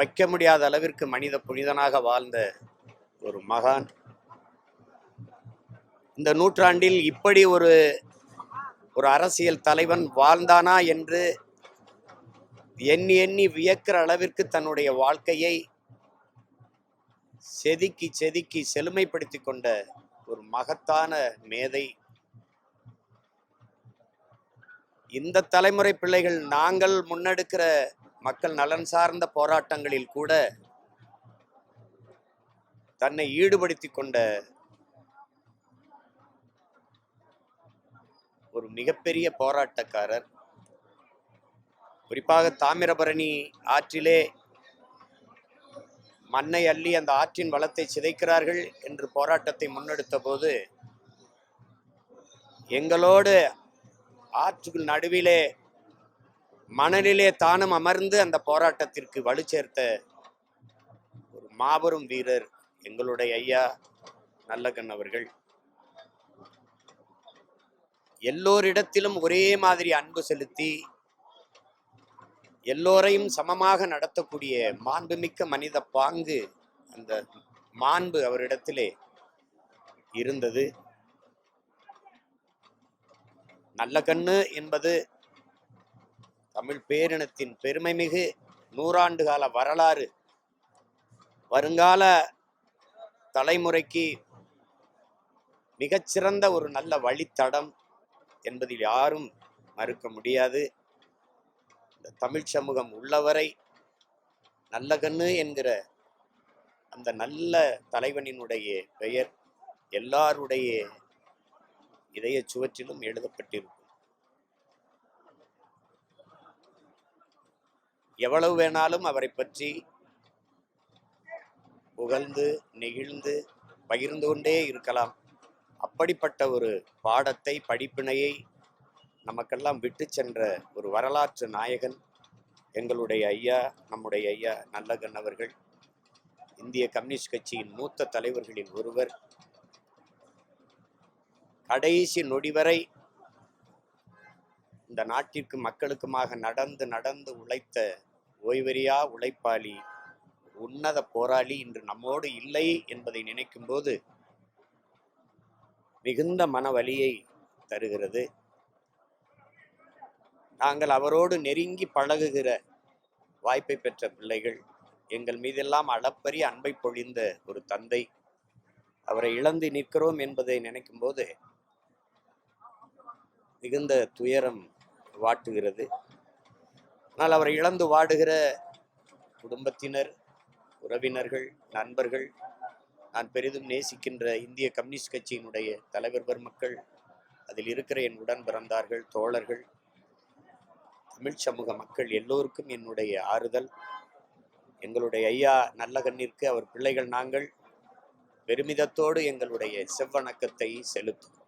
வைக்க முடியாத அளவிற்கு மனித புனிதனாக வாழ்ந்த ஒரு மகான். இந்த நூற்றாண்டில் இப்படி ஒரு அரசியல் தலைவன் வாழ்ந்தானா என்று எண்ணி எண்ணி வியக்கிற அளவிற்கு தன்னுடைய வாழ்க்கையை செதுக்கி செதுக்கி செழுமைப்படுத்தி கொண்ட ஒரு மகத்தான மேதை. இந்த தலைமுறை பிள்ளைகள் நாங்கள் முன்னெடுக்கிற மக்கள் நலன் சார்ந்த போராட்டங்களில் கூட தன்னை ஈடுபடுத்தி கொண்ட ஒரு மிகப்பெரிய போராட்டக்காரர். குறிப்பாக தாமிரபரணி ஆற்றிலே மண்ணை அள்ளி அந்த ஆற்றின் வளத்தை சிதைக்கிறார்கள் என்று போராட்டத்தை முன்னெடுத்த போது எங்களோடு ஆற்றுக்கு நடுவிலே மணலிலே தானும் அமர்ந்து அந்த போராட்டத்திற்கு வலு சேர்த்த ஒரு மாபெரும் வீரர் எங்களுடைய ஐயா நல்லகண்ணு அவர்கள். எல்லோரிடத்திலும் ஒரே மாதிரி அன்பு செலுத்தி எல்லோரையும் சமமாக நடத்தக்கூடிய மாண்புமிக்க மனித பாங்கு, அந்த மாண்பு அவரிடத்திலே இருந்தது. நல்லகண்ணு என்பது தமிழ் பேரினத்தின் பெருமைமிகு 100 ஆண்டு கால வரலாறு. வருங்கால தலைமுறைக்கு மிகச்சிறந்த ஒரு நல்ல வழித்தடம் என்பதில் யாரும் மறுக்க முடியாது. இந்த தமிழ் சமூகம் உள்ளவரை நல்லகண்ணு என்கிற அந்த நல்ல தலைவனினுடைய பெயர் எல்லாருடைய இதய சுவற்றிலும் எழுதப்பட்டிருக்கும். எவ்வளவு வேணாலும் அவரை பற்றி புகழ்ந்து நெகிழ்ந்து பகிர்ந்து கொண்டே இருக்கலாம். அப்படிப்பட்ட ஒரு பாடத்தை, படிப்பினையை நமக்கெல்லாம் விட்டு சென்ற ஒரு வரலாற்று நாயகன் எங்களுடைய ஐயா, நம்முடைய ஐயா நல்லகண்ணு அவர்கள். இந்திய கம்யூனிஸ்ட் கட்சியின் மூத்த தலைவர்களில் ஒருவர். கடைசி நொடி வரை இந்த நாட்டிற்கு மக்களுக்குமாக நடந்து நடந்து உழைத்த ஓய்வறியா உழைப்பாளி, உன்னத போராளி இன்று நம்மோடு இல்லை என்பதை நினைக்கும் போது மிகுந்த மனவலியை தருகிறது. நாங்கள் அவரோடு நெருங்கி பழகுகிற வாய்ப்பை பெற்ற பிள்ளைகள். எங்கள் மீதெல்லாம் அளப்பரிய அன்பை பொழிந்த ஒரு தந்தை. அவரை இழந்து நிற்கிறோம் என்பதை நினைக்கும் போது மிகுந்த துயரம் வாட்டுகிறது. ஆனால் அவரை இழந்து வாடுகிற குடும்பத்தினர், உறவினர்கள், நண்பர்கள், நான் பெரிதும் நேசிக்கின்ற இந்திய கம்யூனிஸ்ட் கட்சியினுடைய தலைவர் பெருமக்கள், அதில் இருக்கிற என் உடன் பிறந்தார்கள், தோழர்கள், தமிழ் சமூக மக்கள் எல்லோருக்கும் என்னுடைய ஆறுதல். எங்களுடைய ஐயா நல்லகண்ணிற்கு அவர் பிள்ளைகள் நாங்கள் பெருமிதத்தோடு எங்களுடைய செவ்வணக்கத்தை செலுத்தும்.